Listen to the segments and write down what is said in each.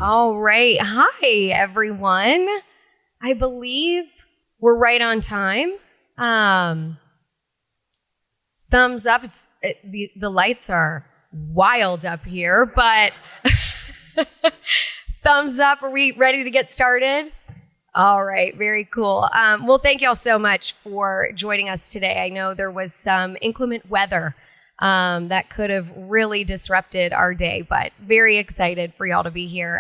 All right. Hi, everyone. I believe we're right on time. Thumbs up. The lights are wild up here, but thumbs up. Are we ready to get started? All right. Very cool. Well, thank you all so much for joining us today. I know there was some inclement weather that could have really disrupted our day, but very excited for y'all to be here.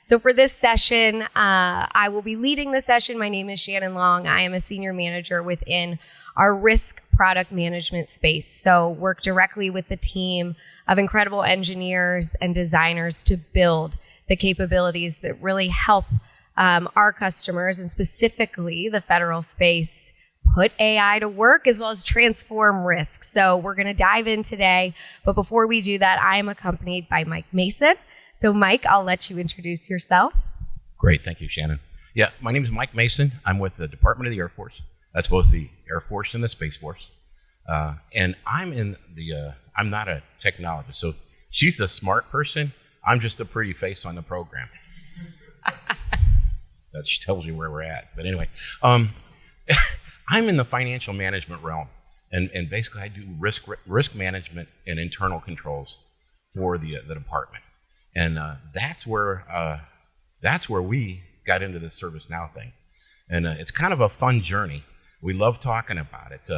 So for this session, I will be leading the session. My name is Shannon Long. I am a senior manager within our risk product management space. So work directly with the team of incredible engineers and designers to build the capabilities that really help our customers, and specifically the federal space, put AI to work as well as transform risk. So we're going to dive in today. But before we do that, I am accompanied by Mike Mason. So Mike, I'll let you introduce yourself. Great. Thank you, Shannon. Yeah, my name is Mike Mason. I'm with the Department of the Air Force. That's both the Air Force and the Space Force. And I'm I'm not a technologist. So she's the smart person. I'm just a pretty face on the program. That tells you where we're at. But anyway, I'm in the financial management realm, and basically I do risk management and internal controls for the department, and that's where we got into the ServiceNow thing, and it's kind of a fun journey. We love talking about it,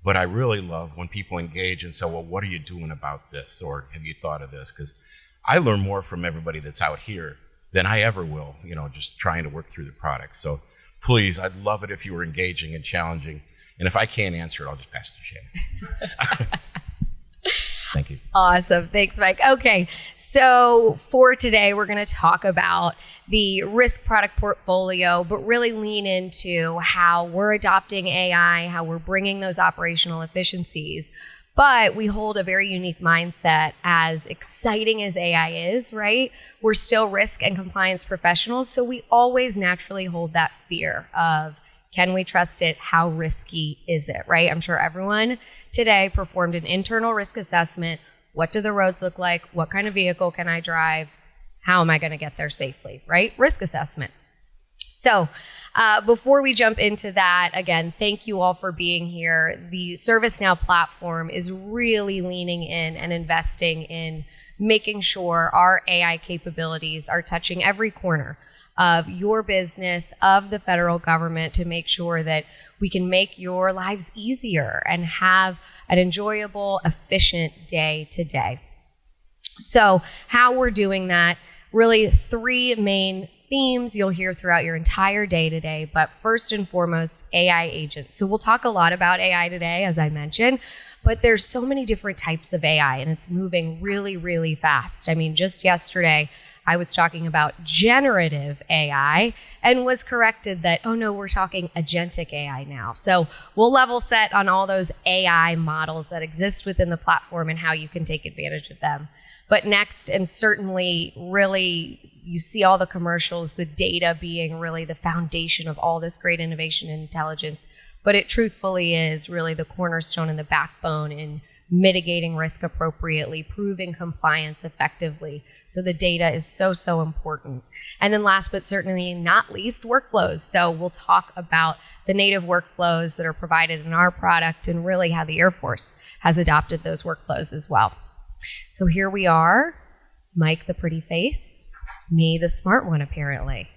but I really love when people engage and say, "Well, what are you doing about this?" or "Have you thought of this?" Because I learn more from everybody that's out here than I ever will, just trying to work through the product. So please, I'd love it if you were engaging and challenging. And if I can't answer it, I'll just pass it to Shannon. Thank you. Awesome. Thanks, Mike. Okay, so for today, we're going to talk about the risk product portfolio, but really lean into how we're adopting AI, how we're bringing those operational efficiencies. But we hold a very unique mindset. As exciting as AI is, right? We're still risk and compliance professionals, so we always naturally hold that fear of, can we trust it? How risky is it, right? I'm sure everyone today performed an internal risk assessment. What do the roads look like? What kind of vehicle can I drive? How am I going to get there safely, right? Risk assessment. So before we jump into that, again, thank you all for being here. The ServiceNow platform is really leaning in and investing in making sure our AI capabilities are touching every corner of your business, of the federal government, to make sure that we can make your lives easier and have an enjoyable, efficient day to day. So how we're doing that, really three main themes you'll hear throughout your entire day today, but first and foremost, AI agents. So we'll talk a lot about AI today, as I mentioned, but there's so many different types of AI, and it's moving really, really fast. I mean, just yesterday, I was talking about generative AI and was corrected that, oh no, we're talking agentic AI now. So we'll level set on all those AI models that exist within the platform and how you can take advantage of them. But next, and certainly really, you see all the commercials, the data being really the foundation of all this great innovation and intelligence, but it truthfully is really the cornerstone and the backbone in mitigating risk appropriately, proving compliance effectively. So the data is so important. And then last but certainly not least, workflows. So we'll talk about the native workflows that are provided in our product and really how the Air Force has adopted those workflows as well. So here we are, Mike the pretty face, me the smart one apparently.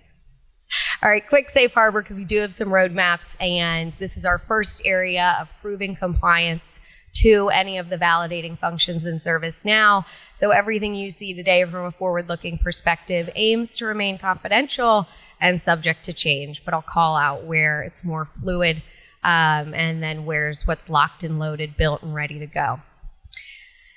All right, quick safe harbor because we do have some roadmaps, and this is our first area of proving compliance to any of the validating functions in ServiceNow. So everything you see today from a forward-looking perspective aims to remain confidential and subject to change, but I'll call out where it's more fluid and then where's what's locked and loaded, built and ready to go.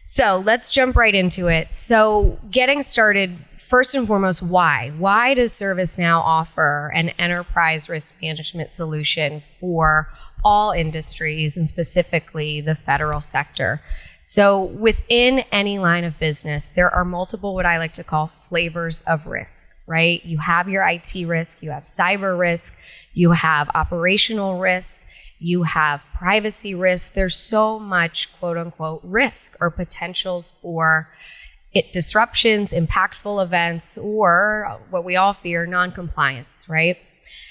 So let's jump right into it. So getting started, first and foremost, why? Why does ServiceNow offer an enterprise risk management solution for all industries and specifically the federal sector? So within any line of business, there are multiple what I like to call flavors of risk, right? You have your IT risk, you have cyber risk, you have operational risks, you have privacy risks. There's so much quote unquote risk or potentials for disruptions, impactful events, or what we all fear, non-compliance, right?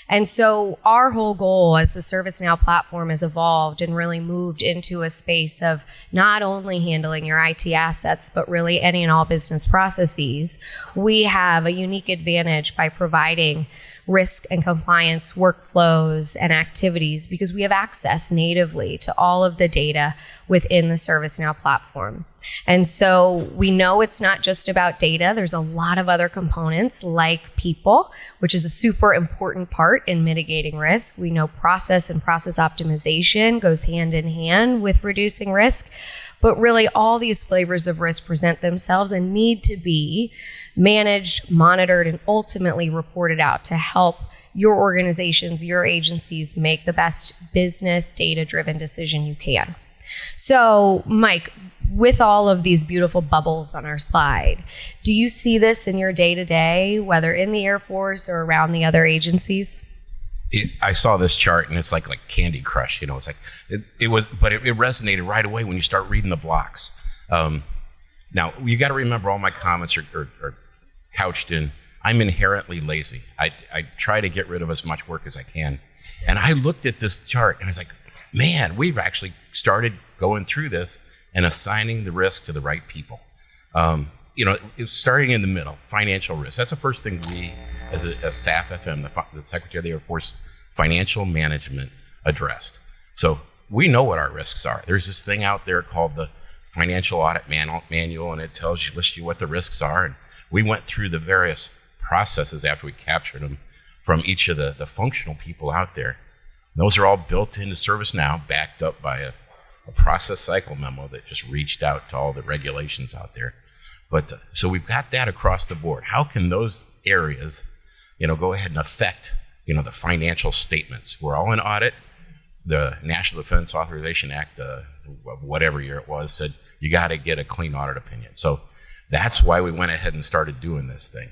And so our whole goal as the ServiceNow platform has evolved and really moved into a space of not only handling your IT assets, but really any and all business processes. We have a unique advantage by providing risk and compliance workflows and activities because we have access natively to all of the data within the ServiceNow platform. And so we know it's not just about data. There's a lot of other components like people, which is a super important part in mitigating risk. We know process and process optimization goes hand in hand with reducing risk. But really all these flavors of risk present themselves and need to be managed, monitored, and ultimately reported out to help your organizations, your agencies make the best business data-driven decision you can. So, Mike, with all of these beautiful bubbles on our slide, do you see this in your day-to-day, whether in the Air Force or around the other agencies? I saw this chart and it's like Candy Crush, it's like it resonated right away when you start reading the blocks. Now you got to remember all my comments are couched in I'm inherently lazy. I try to get rid of as much work as I can, and I looked at this chart and I was like, man, we've actually started going through this and assigning the risk to the right people. Starting in the middle, financial risk. That's the first thing we, as a SAF FM, the Secretary of the Air Force, financial management addressed. So we know what our risks are. There's this thing out there called the Financial Audit Manual, and it lists you what the risks are. And we went through the various processes after we captured them from each of the functional people out there. Those are all built into ServiceNow, backed up by a process cycle memo that just reached out to all the regulations out there. But so we've got that across the board. How can those areas, go ahead and affect, the financial statements? We're all in audit. The National Defense Authorization Act, whatever year it was, said you got to get a clean audit opinion. So that's why we went ahead and started doing this thing.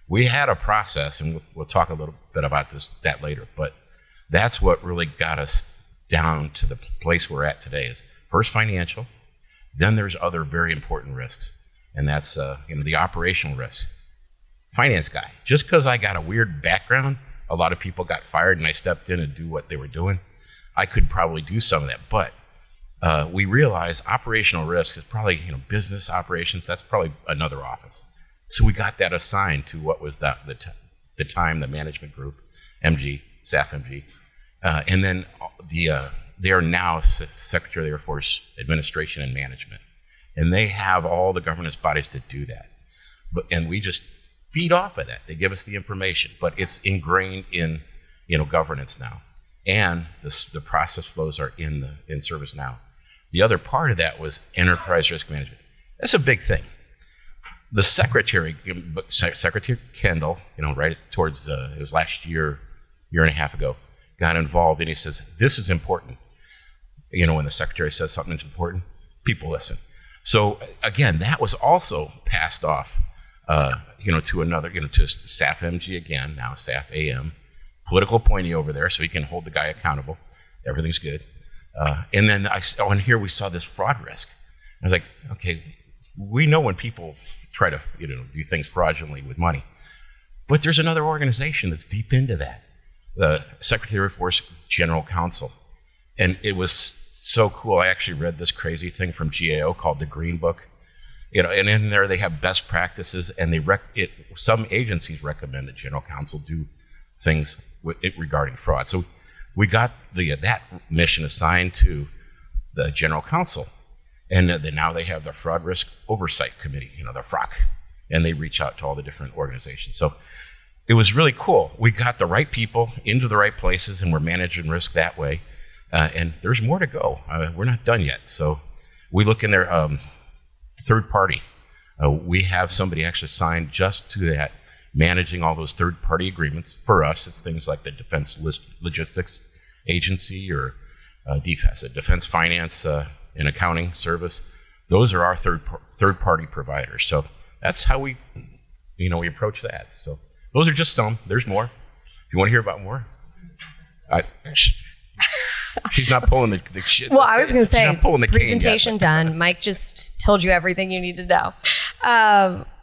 We had a process, and we'll talk a little bit about that later. But that's what really got us down to the place we're at today. Is first financial, then there's other very important risks. And that's the operational risk. Finance guy. Just because I got a weird background, a lot of people got fired and I stepped in and do what they were doing. I could probably do some of that. But we realized operational risk is probably, business operations. That's probably another office. So we got that assigned to what was the time, the management group, MG, SAF MG. And then they are now Secretary of the Air Force Administration and Management. And they have all the governance bodies to do that. And we just feed off of that. They give us the information, but it's ingrained in, governance now. And the process flows are in ServiceNow. The other part of that was enterprise risk management. That's a big thing. The Secretary Kendall, right towards, it was last year and a half ago, got involved and he says, this is important. When the Secretary says something that's important, people listen. So again, that was also passed off, to another, to SAF MG again, now SAF AM, political appointee over there, so he can hold the guy accountable. Everything's good. And then on here we saw this fraud risk. I was like, okay, we know when people try to, do things fraudulently with money, but there's another organization that's deep into that, the Secretary of Air Force General Counsel, and it was so cool. I actually read this crazy thing from GAO called the Green Book, and in there they have best practices, and some agencies recommend that General Counsel do things regarding fraud. So we got that mission assigned to the General Counsel, and then now they have the Fraud Risk Oversight Committee, the FROC, and they reach out to all the different organizations. So it was really cool. We got the right people into the right places, and we're managing risk that way. And there's more to go. We're not done yet. So we look in there, third party. We have somebody actually signed just to that, managing all those third party agreements. For us, it's things like the Defense Logistics Agency or DFAS, Defense Finance and Accounting Service. Those are our third party providers. So that's how we approach that. So those are just some. There's more. If you want to hear about more, She's not pulling the shit. Well, I was going to say, she's not pulling the cane presentation yet. done. Mike just told you everything you need to know.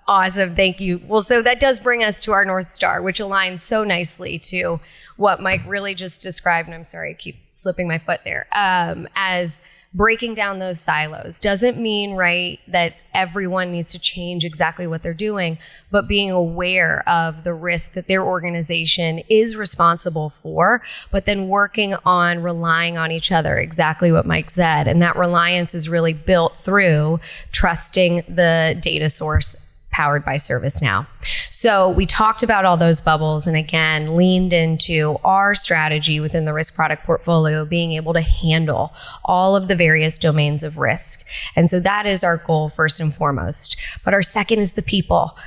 Awesome. Thank you. Well, so that does bring us to our North Star, which aligns so nicely to what Mike really just described. And I'm sorry, I keep slipping my foot there. As breaking down those silos doesn't mean, right, that everyone needs to change exactly what they're doing, but being aware of the risk that their organization is responsible for, but then working on relying on each other, exactly what Mike said. And that reliance is really built through trusting the data source powered by ServiceNow. So we talked about all those bubbles and again, leaned into our strategy within the risk product portfolio, being able to handle all of the various domains of risk. And so that is our goal first and foremost. But our second is the people.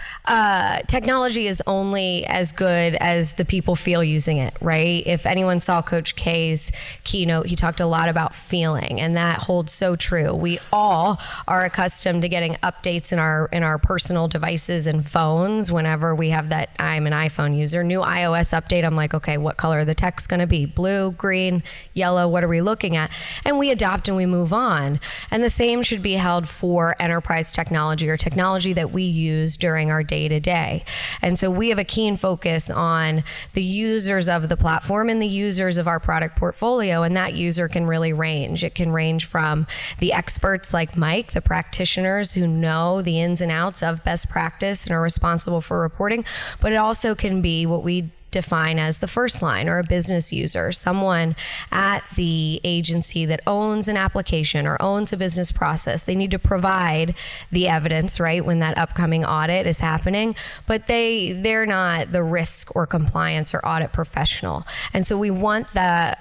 Technology is only as good as the people feel using it, right? If anyone saw Coach K's keynote, he talked a lot about feeling, and that holds so true. We all are accustomed to getting updates in our personal devices and phones whenever we have that. I'm an iPhone user. New iOS update, I'm like, okay, what color are the text going to be? Blue, green, yellow, what are we looking at? And we adopt and we move on. And the same should be held for enterprise technology or technology that we use during our day-to-day. And so we have a keen focus on the users of the platform and the users of our product portfolio, and that user can really range. It can range from the experts like Mike, the practitioners who know the ins and outs of best practice and are responsible for reporting, but it also can be what we define as the first line or a business user, someone at the agency that owns an application or owns a business process. They need to provide the evidence, right, when that upcoming audit is happening, but they're not the risk or compliance or audit professional. And so we want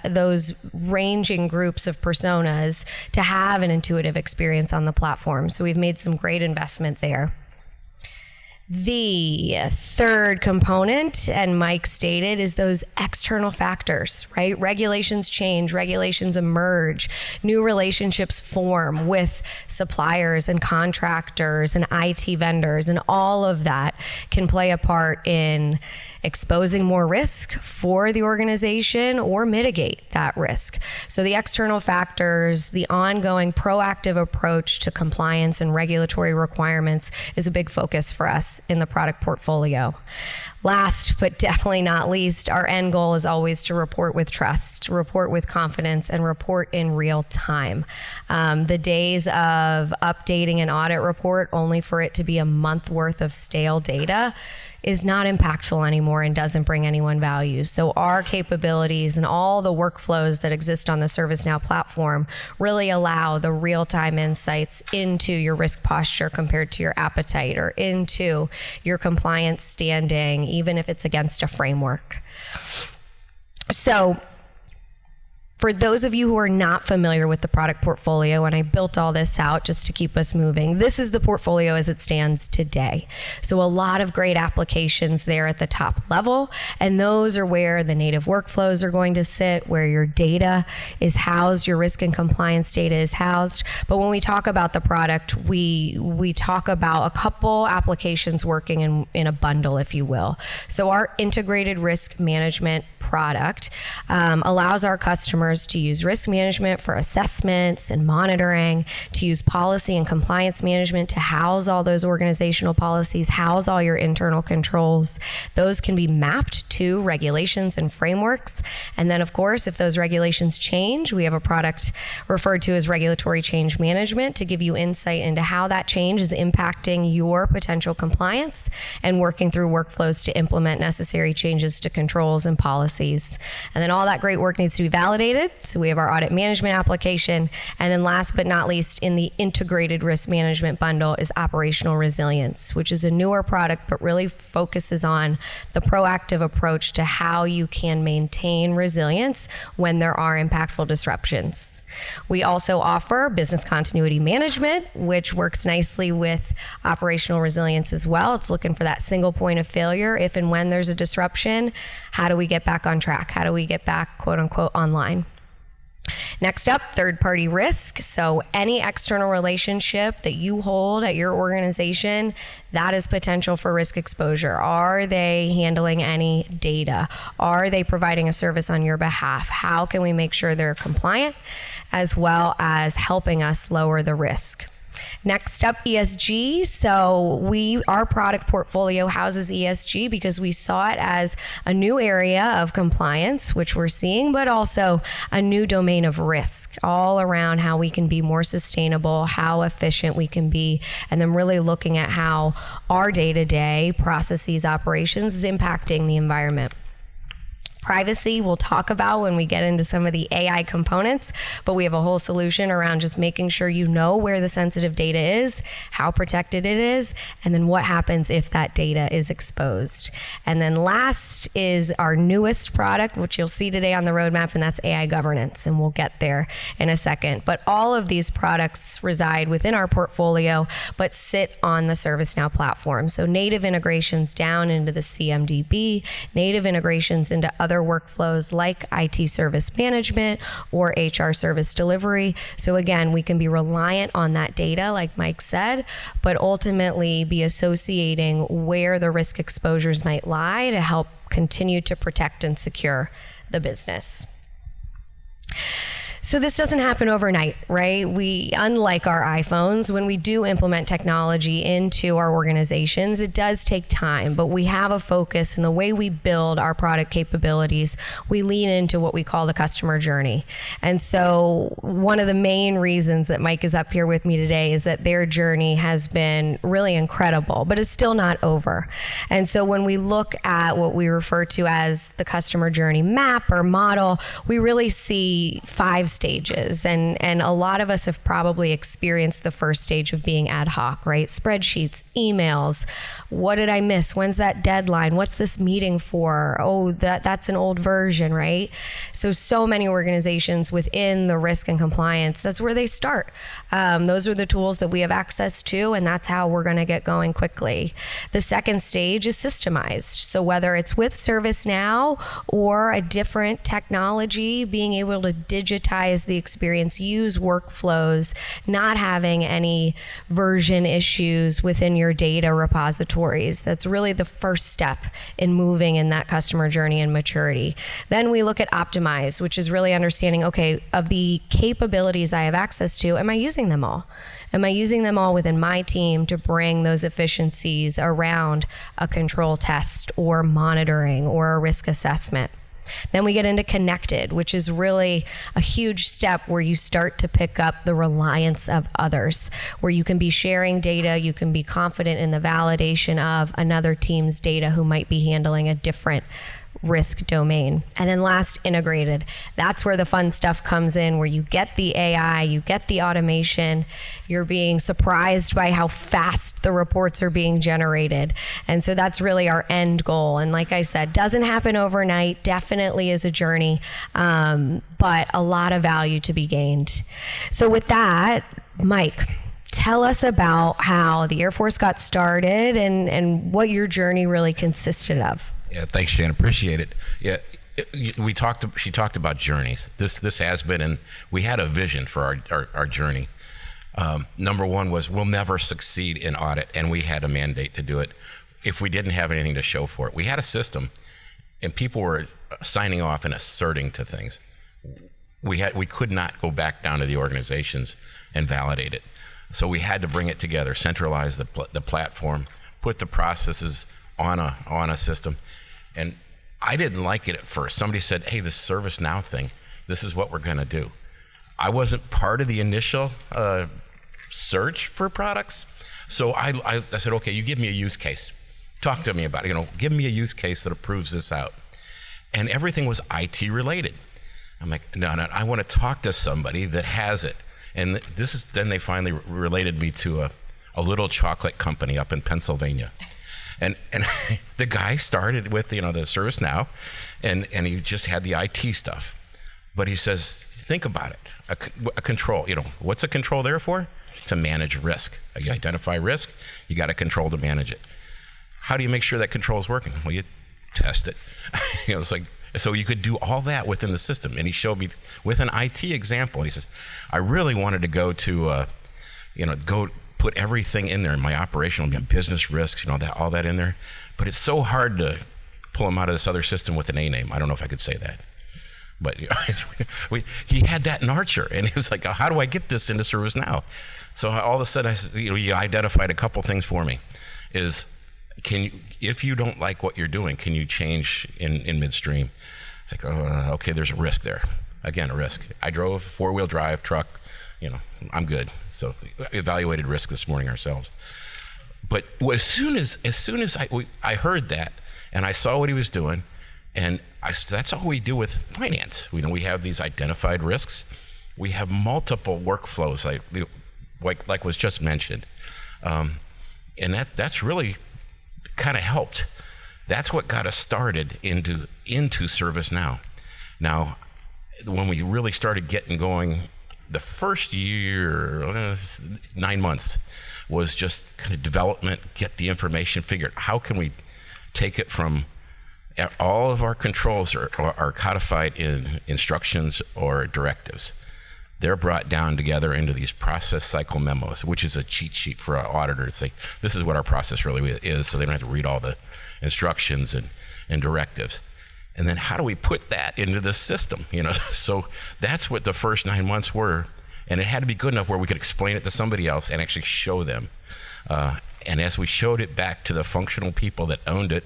those ranging groups of personas to have an intuitive experience on the platform. So we've made some great investment there. The third component, and Mike stated, is those external factors, right? Regulations change, regulations emerge, new relationships form with suppliers and contractors and IT vendors, and all of that can play a part in exposing more risk for the organization or mitigate that risk. So the external factors, the ongoing proactive approach to compliance and regulatory requirements is a big focus for us in the product portfolio. Last, but definitely not least, our end goal is always to report with trust, report with confidence, and report in real time. The days of updating an audit report only for it to be a month worth of stale data is not impactful anymore and doesn't bring anyone value. So our capabilities and all the workflows that exist on the ServiceNow platform really allow the real-time insights into your risk posture compared to your appetite or into your compliance standing, even if it's against a framework. So for those of you who are not familiar with the product portfolio, and I built all this out just to keep us moving, this is the portfolio as it stands today. So a lot of great applications there at the top level, and those are where the native workflows are going to sit, where your data is housed, your risk and compliance data is housed. But when we talk about the product, we talk about a couple applications working in a bundle, if you will. So our integrated risk management product allows our customers to use risk management for assessments and monitoring, to use policy and compliance management to house all those organizational policies, house all your internal controls. Those can be mapped to regulations and frameworks. And then, of course, if those regulations change, we have a product referred to as regulatory change management to give you insight into how that change is impacting your potential compliance and working through workflows to implement necessary changes to controls and policies. And then all that great work needs to be validated. So we have our audit management application. And then last but not least, in the integrated risk management bundle is operational resilience, which is a newer product, but really focuses on the proactive approach to how you can maintain resilience when there are impactful disruptions. We also offer business continuity management, which works nicely with operational resilience as well. It's looking for that single point of failure. If and when there's a disruption, how do we get back on track? How do we get back, quote unquote, online? Next up, third-party risk. So any external relationship that you hold at your organization, that is potential for risk exposure. Are they handling any data? Are they providing a service on your behalf? How can we make sure they're compliant, as well as helping us lower the risk? Next up, ESG. So our product portfolio houses ESG because we saw it as a new area of compliance, which we're seeing, but also a new domain of risk all around how we can be more sustainable, how efficient we can be, and then really looking at how our day-to-day processes, operations is impacting the environment. Privacy we'll talk about when we get into some of the AI components, but we have a whole solution around just making sure you know where the sensitive data is, how protected it is, and then what happens if that data is exposed. And then last is our newest product, which you'll see today on the roadmap, and that's AI governance, and we'll get there in a second. But all of these products reside within our portfolio, but sit on the ServiceNow platform. So native integrations down into the CMDB, native integrations into other workflows like IT service management or HR service delivery. So again, we can be reliant on that data, like Mike said, but ultimately be associating where the risk exposures might lie to help continue to protect and secure the business. So this doesn't happen overnight, right? Unlike our iPhones, when we do implement technology into our organizations, it does take time, but we have a focus in the way we build our product capabilities. We lean into what we call the customer journey. And so one of the main reasons that Mike is up here with me today is that their journey has been really incredible, but it's still not over. And so when we look at what we refer to as the customer journey map or model, we really see 5 stages, and a lot of us have probably experienced the first stage of being ad hoc, right? Spreadsheets, emails, what did I miss? When's that deadline? What's this meeting for? Oh, that's an old version, right? So many organizations within the risk and compliance, that's where they start. Those are the tools that we have access to, and that's how we're going to get going quickly. The second stage is systemized. So whether it's with ServiceNow or a different technology, being able to digitize the experience, use workflows, not having any version issues within your data repositories. That's really the first step in moving in that customer journey and maturity. Then we look at optimize, which is really understanding, okay, of the capabilities I have access to, am I using them all? Am I using them all within my team to bring those efficiencies around a control test or monitoring or a risk assessment? Then we get into connected, which is really a huge step where you start to pick up the reliance of others, where you can be sharing data, you can be confident in the validation of another team's data who might be handling a different risk domain. And then last, integrated. That's where the fun stuff comes in, where you get the AI, you get the automation, you're being surprised by how fast the reports are being generated. And so that's really our end goal. And like I said, doesn't happen overnight, definitely is a journey, but a lot of value to be gained. So with that, Mike, tell us about how the Air Force got started and what your journey really consisted of. Yeah, thanks, Shannon. Appreciate it. Yeah, she talked about journeys. This has been, and we had a vision for our journey. Number one was we'll never succeed in audit, and we had a mandate to do it if we didn't have anything to show for it. We had a system, and people were signing off and asserting to things. We could not go back down to the organizations and validate it. So we had to bring it together, centralize the platform, put the processes on a system. And I didn't like it at first. Somebody said, hey, this ServiceNow thing, this is what we're going to do. I wasn't part of the initial search for products. So I said, okay, you give me a use case. Talk to me about it. Give me a use case that approves this out. And everything was IT related. I'm like, no, I want to talk to somebody that has it. And then they finally related me to a little chocolate company up in Pennsylvania. And the guy started with the ServiceNow, and he just had the IT stuff. But he says, think about it, a control. What's a control there for? To manage risk. You identify risk, you got a control to manage it. How do you make sure that control is working? Well, you test it. It's like, So you could do all that within the system. And he showed me with an IT example. He says, I really wanted to go to, go put everything in there in my operational business risks, all that in there. But it's so hard to pull them out of this other system with an A name. I don't know if I could say that. But he had that in Archer, and he was like, how do I get this into ServiceNow? So all of a sudden, he identified a couple things for me. If you don't like what you're doing, can you change in midstream? It's like, okay, there's a risk there. Again, a risk. I drove a 4-wheel drive truck, I'm good. So evaluated risk this morning ourselves. But as soon as I heard that, and I saw what he was doing, and that's all we do with finance. We have these identified risks. We have multiple workflows, like was just mentioned, and that's really kind of helped. That's what got us started into ServiceNow. Now, when we really started getting going, the first year, 9 months, was just kind of development, get the information, figure out how can we take it from all of our controls are codified in instructions or directives. They're brought down together into these process cycle memos, which is a cheat sheet for an auditor to say, this is what our process really is, so they don't have to read all the instructions and directives. And then how do we put that into the system? So that's what the first 9 months were. And it had to be good enough where we could explain it to somebody else and actually show them. And as we showed it back to the functional people that owned it,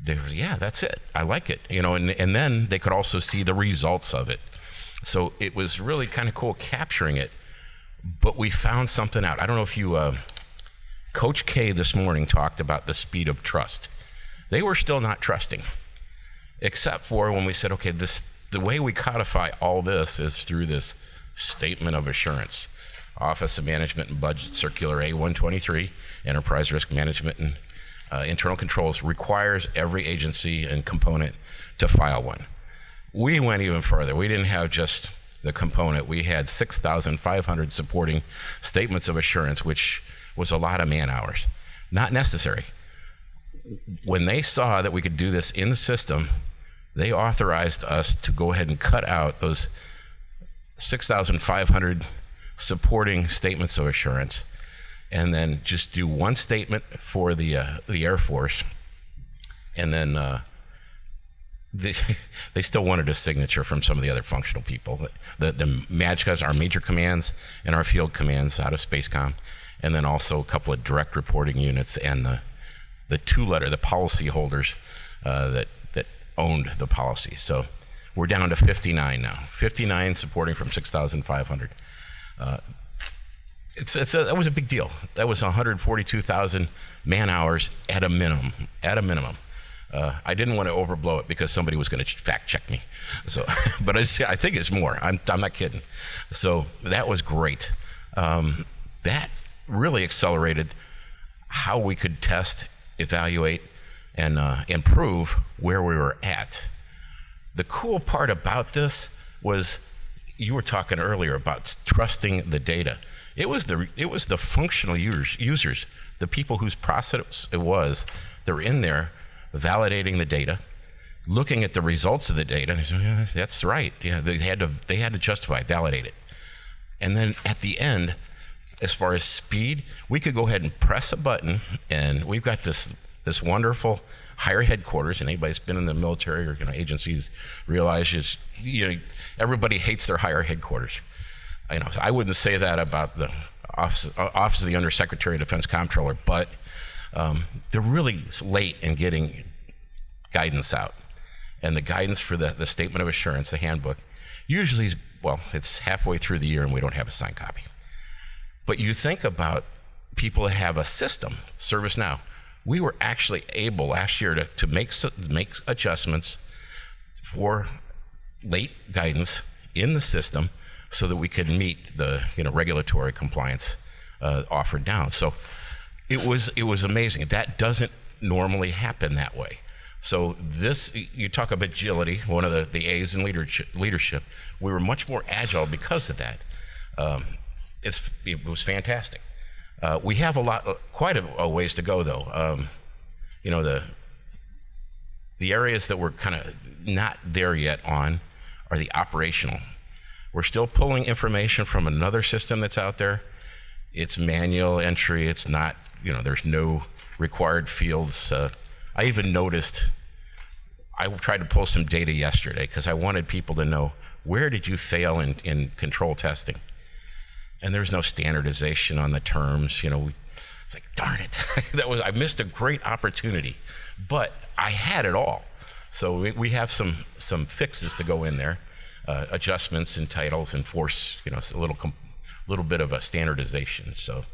they were, yeah, that's it. I like it. And then they could also see the results of it. So it was really kind of cool capturing it. But we found something out. I don't know if you, Coach K this morning talked about the speed of trust. They were still not trusting, except for when we said, okay, the way we codify all this is through this statement of assurance. Office of Management and Budget Circular A-123, Enterprise Risk Management and Internal Controls requires every agency and component to file one. We went even further. We didn't have just the component. We had 6,500 supporting statements of assurance, which was a lot of man hours. Not necessary. When they saw that we could do this in the system, they authorized us to go ahead and cut out those 6,500 supporting statements of assurance, and then just do one statement for the Air Force, and then they still wanted a signature from some of the other functional people. The MAGCAs, our major commands, and our field commands out of SpaceCom, and then also a couple of direct reporting units and the two-letter, the policy holders that owned the policy. So we're down to 59 now. 59 supporting from 6,500. That was a big deal. That was 142,000 man hours at a minimum. I didn't want to overblow it because somebody was going to fact check me. So, but I think it's more. I'm not kidding. So that was great. That really accelerated how we could test, evaluate, and improve where we were at. The cool part about this was, you were talking earlier about trusting the data. It was the functional users, the people whose process it was, that were in there validating the data, looking at the results of the data, and they said, yeah, that's right. Yeah, they had to justify, validate it. And then at the end, as far as speed, we could go ahead and press a button, and we've got this wonderful higher headquarters, and anybody that's been in the military or agencies realizes everybody hates their higher headquarters. I wouldn't say that about the Office of the Undersecretary of Defense Comptroller, but they're really late in getting guidance out. And the guidance for the Statement of Assurance, the handbook, usually it's halfway through the year and we don't have a signed copy. But you think about people that have a system, ServiceNow. We were actually able last year to make adjustments for late guidance in the system so that we could meet the regulatory compliance offered down. So it was amazing. That doesn't normally happen that way. So you talk about agility, one of the A's in leadership. We were much more agile because of that. It was fantastic. We have quite a ways to go, though. The areas that we're kind of not there yet on are the operational. We're still pulling information from another system that's out there. It's manual entry. It's not, there's no required fields. I even noticed, I tried to pull some data yesterday because I wanted people to know, where did you fail in control testing? And there's no standardization on the terms. It's like, darn it. I missed a great opportunity, but I had it all. So we have some fixes to go in there, adjustments in titles, and force, a little bit of a standardization. So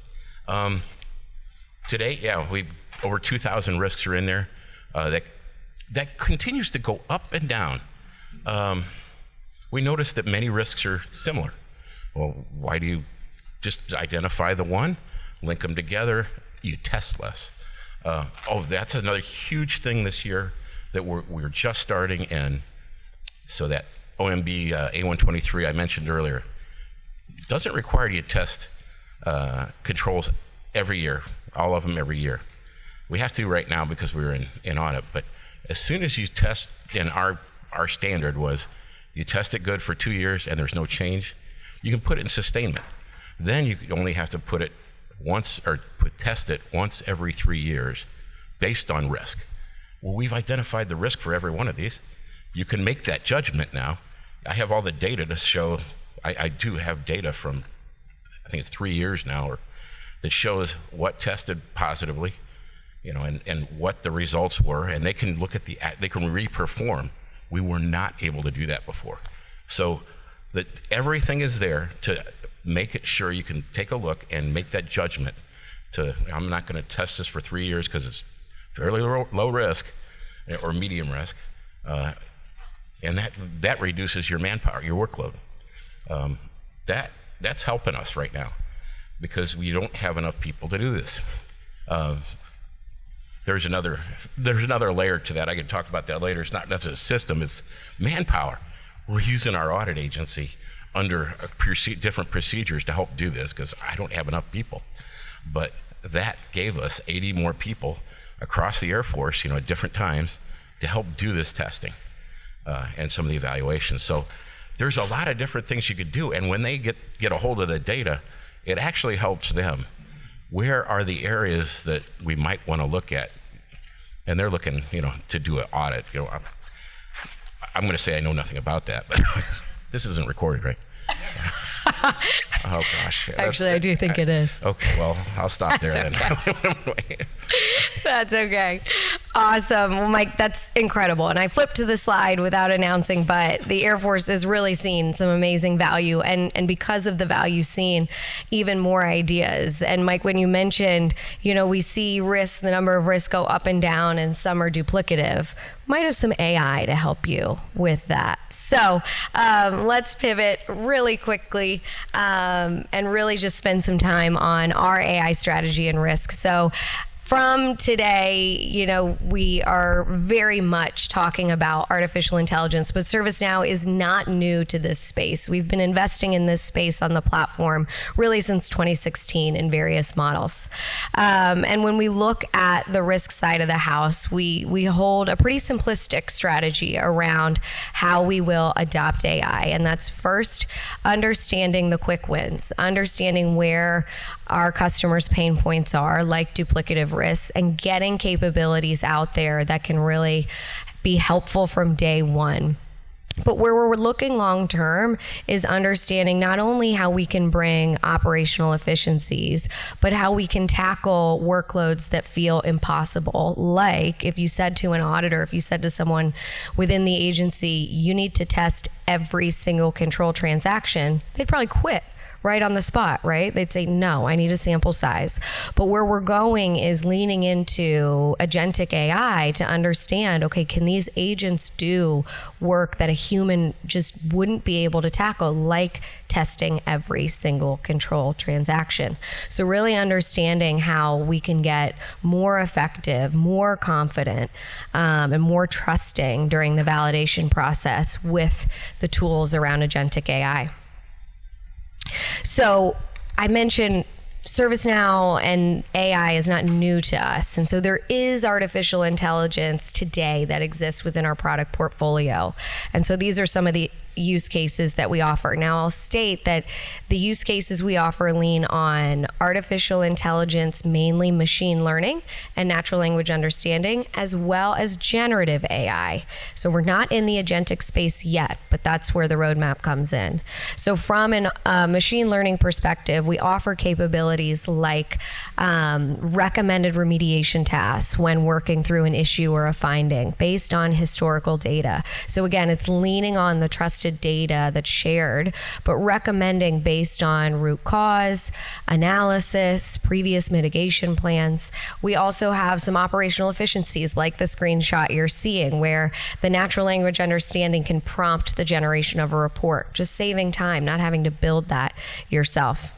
today, we over 2,000 risks are in there. That continues to go up and down. We notice that many risks are similar. Well, why do you just identify the one, link them together, you test less? That's another huge thing this year that we're just starting. And so that OMB A123 I mentioned earlier doesn't require you to test controls every year, all of them every year. We have to right now because we're in audit, but as soon as you test, and our standard was you test it good for 2 years and there's no change, you can put it in sustainment. Then you only have to put it once, or test it once every 3 years based on risk. Well, we've identified the risk for every one of these. You can make that judgment now. I have all the data to show. I do have data from, I think it's 3 years now, that shows what tested positively, and what the results were, and they can look at they can reperform. We were not able to do that before. So that everything is there to make it sure you can take a look and make that judgment I'm not going to test this for 3 years because it's fairly low risk or medium risk. And that reduces your manpower, your workload. That's helping us right now because we don't have enough people to do this. There's another layer to that. I can talk about that later. It's not that's a system, it's manpower. We're using our audit agency under different procedures to help do this because I don't have enough people. But that gave us 80 more people across the Air Force, at different times to help do this testing and some of the evaluations. So there's a lot of different things you could do. And when they get a hold of the data, it actually helps them. Where are the areas that we might want to look at? And they're looking, to do an audit. I'm going to say I know nothing about that, but this isn't recorded, right? Oh gosh. Actually, I do think it is. Okay, well, I'll stop there then. That's okay. Awesome. Well, Mike, that's incredible. And I flipped to the slide without announcing, but the Air Force has really seen some amazing value. And because of the value seen, even more ideas. And Mike, when you mentioned, we see risks, the number of risks go up and down, and some are duplicative. Might have some AI to help you with that. So let's pivot really quickly and really just spend some time on our AI strategy and risk. So from today, we are very much talking about artificial intelligence, but ServiceNow is not new to this space. We've been investing in this space on the platform really since 2016 in various models. And when we look at the risk side of the house, we hold a pretty simplistic strategy around how we will adopt AI. And that's first understanding the quick wins, understanding where our customers' pain points are, like duplicative risks, and getting capabilities out there that can really be helpful from day one. But where we're looking long term is understanding not only how we can bring operational efficiencies, but how we can tackle workloads that feel impossible. Like if you said to an auditor, if you said to someone within the agency, you need to test every single control transaction, they'd probably quit right on the spot, right? They'd say, no, I need a sample size. But where we're going is leaning into agentic AI to understand, okay, can these agents do work that a human just wouldn't be able to tackle, like testing every single control transaction? So really understanding how we can get more effective, more confident, and more trusting during the validation process with the tools around agentic AI. So I mentioned ServiceNow and AI is not new to us. And so there is artificial intelligence today that exists within our product portfolio. And so these are some of the use cases that we offer. Now, I'll state that the use cases we offer lean on artificial intelligence, mainly machine learning and natural language understanding, as well as generative AI. So we're not in the agentic space yet, but that's where the roadmap comes in. So from a machine learning perspective, we offer capabilities like recommended remediation tasks when working through an issue or a finding based on historical data. So again, it's leaning on the trusted data that's shared, but recommending based on root cause, analysis, previous mitigation plans. We also have some operational efficiencies like the screenshot you're seeing, where the natural language understanding can prompt the generation of a report, just saving time, not having to build that yourself.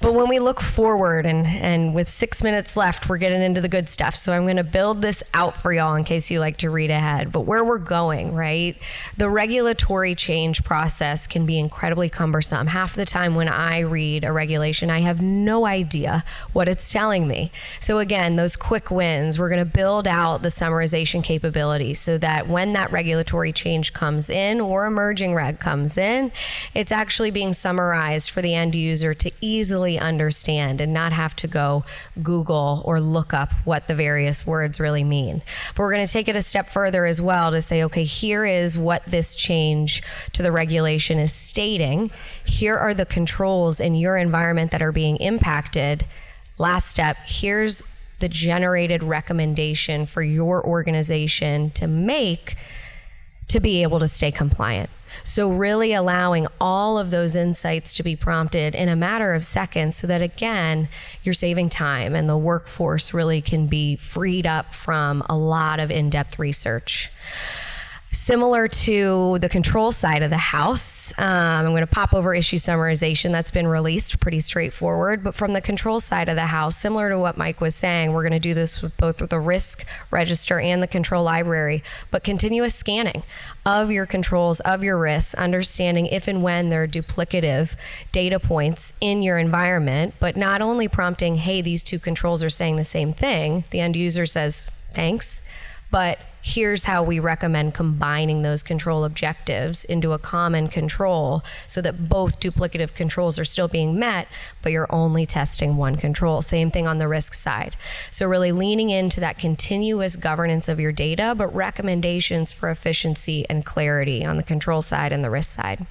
But when we look forward, and with 6 minutes left, we're getting into the good stuff. So I'm going to build this out for y'all in case you like to read ahead. But where we're going, right? The regulatory change process can be incredibly cumbersome. Half the time when I read a regulation, I have no idea what it's telling me. So again, those quick wins, we're going to build out the summarization capability so that when that regulatory change comes in or emerging reg comes in, it's actually being summarized for the end user to easily understand and not have to go Google or look up what the various words really mean. But we're going to take it a step further as well to say, okay, here is what this change to the regulation is stating. Here are the controls in your environment that are being impacted. Last step, here's the generated recommendation for your organization to make to be able to stay compliant. So really allowing all of those insights to be prompted in a matter of seconds so that, again, you're saving time and the workforce really can be freed up from a lot of in-depth research. Similar to the control side of the house, I'm going to pop over issue summarization. That's been released, pretty straightforward. But from the control side of the house, similar to what Mike was saying, we're going to do this with both the risk register and the control library, but continuous scanning of your controls, of your risks, understanding if and when there are duplicative data points in your environment, but not only prompting, hey, these two controls are saying the same thing. The end user says, thanks, but here's how we recommend combining those control objectives into a common control so that both duplicative controls are still being met, but you're only testing one control. Same thing on the risk side. So really leaning into that continuous governance of your data, but recommendations for efficiency and clarity on the control side and the risk side.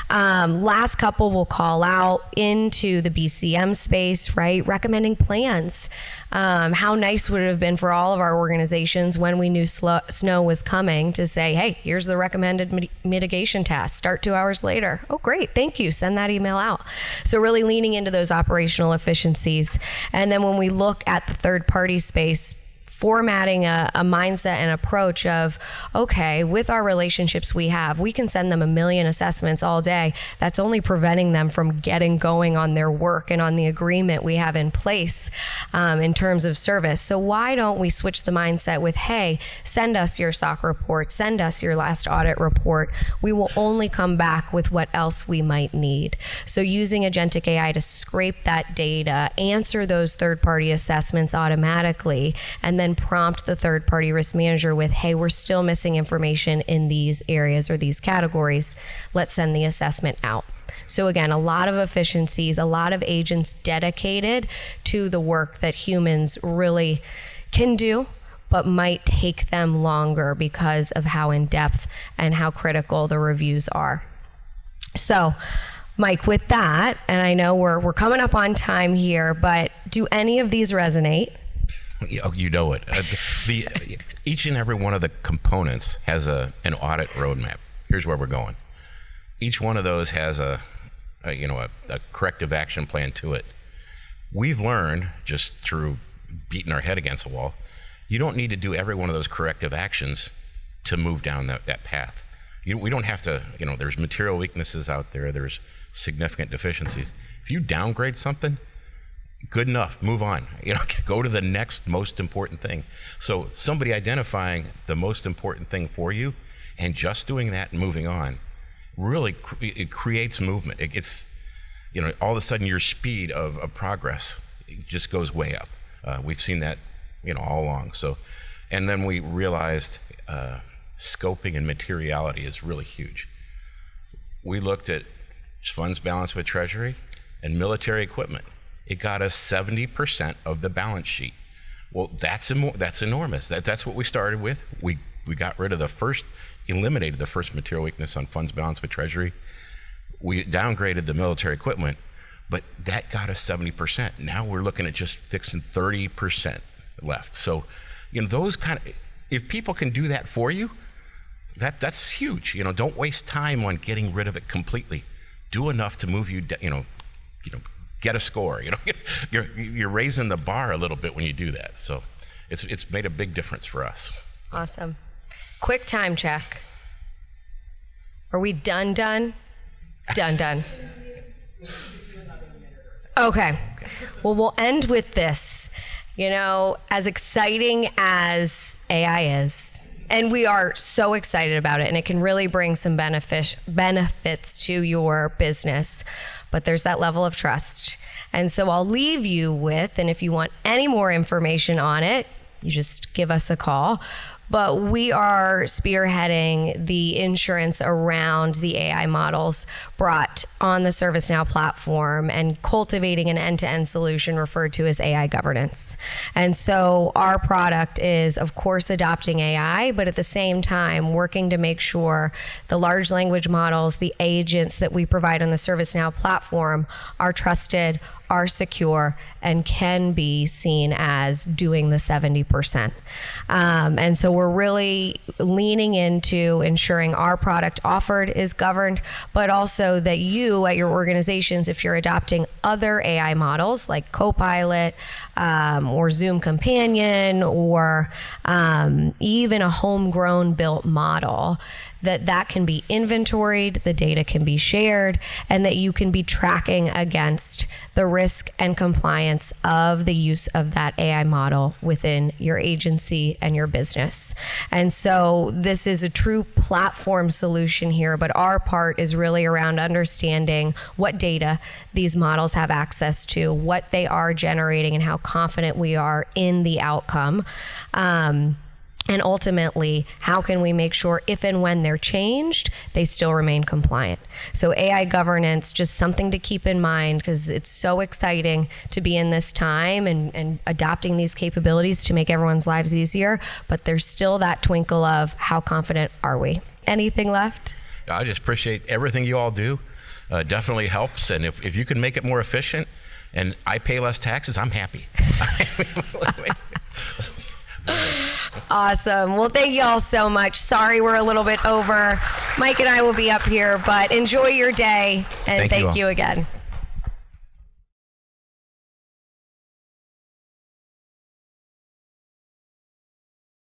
Last couple we'll call out into the BCM space, right? Recommending plans. How nice would it have been for all of our organizations when we knew snow was coming to say, hey, here's the recommended mitigation task. Start 2 hours later. Oh, great. Thank you. Send that email out. So really leaning into those operational efficiencies. And then when we look at the third party space, formatting a mindset and approach of, okay, with our relationships we have, we can send them 1 million assessments all day. That's only preventing them from getting going on their work and on the agreement we have in place in terms of service. So why don't we switch the mindset with, hey, send us your SOC report, send us your last audit report. We will only come back with what else we might need. So using agentic AI to scrape that data, answer those third-party assessments automatically, and then prompt the third-party risk manager with, hey, we're still missing information in these areas or these categories. Let's send the assessment out. So again, a lot of efficiencies, a lot of agents dedicated to the work that humans really can do, but might take them longer because of how in-depth and how critical the reviews are. So, Mike, with that, and I know we're coming up on time here, but do any of these resonate? You know it. Each and every one of the components has an audit roadmap. Here's where we're going. Each one of those has a corrective action plan to it. We've learned just through beating our head against the wall, you don't need to do every one of those corrective actions to move down that path. We don't have to, there's material weaknesses out there, there's significant deficiencies. If you downgrade something, good enough, move on. Go to the next most important thing. So somebody identifying the most important thing for you and just doing that and moving on, really it creates movement. all of a sudden your speed of progress just goes way up. We've seen that, all along. So, and then we realized scoping and materiality is really huge. We looked at funds balance with Treasury and military equipment. It got us 70% of the balance sheet. Well, that's enormous. That's what we started with. We got rid of eliminated the first material weakness on funds balance with Treasury. We downgraded the military equipment, but that got us 70%. Now we're looking at just fixing 30% left. So, those if people can do that for you, that's huge. Don't waste time on getting rid of it completely. Do enough to move you, get a score. You're raising the bar a little bit when you do that. So it's made a big difference for us. Awesome. Quick time check. Are we done? Done. Okay. Well, we'll end with this. As exciting as AI is, and we are so excited about it, and it can really bring some benefits to your business, but there's that level of trust. And so I'll leave you with, and if you want any more information on it, you just give us a call. But we are spearheading the insurance around the AI models brought on the ServiceNow platform and cultivating an end-to-end solution referred to as AI governance. And so our product is, of course, adopting AI, but at the same time, working to make sure the large language models, the agents that we provide on the ServiceNow platform are trusted, are secure, and can be seen as doing the 70%. And so we're really leaning into ensuring our product offered is governed, but also that you at your organizations, if you're adopting other AI models like Copilot or Zoom Companion or even a homegrown built model, that can be inventoried, the data can be shared, and that you can be tracking against the risk and compliance of the use of that AI model within your agency and your business. And so this is a true platform solution here, but our part is really around understanding what data these models have access to, what they are generating, and how confident we are in the outcome. And ultimately, how can we make sure if and when they're changed, they still remain compliant? So AI governance, just something to keep in mind, because it's so exciting to be in this time and adopting these capabilities to make everyone's lives easier. But there's still that twinkle of how confident are we? Anything left? I just appreciate everything you all do. Definitely helps. And if you can make it more efficient and I pay less taxes, I'm happy. Awesome. Well, thank you all so much. Sorry we're a little bit over. Mike and I will be up here, but enjoy your day, and thank you again.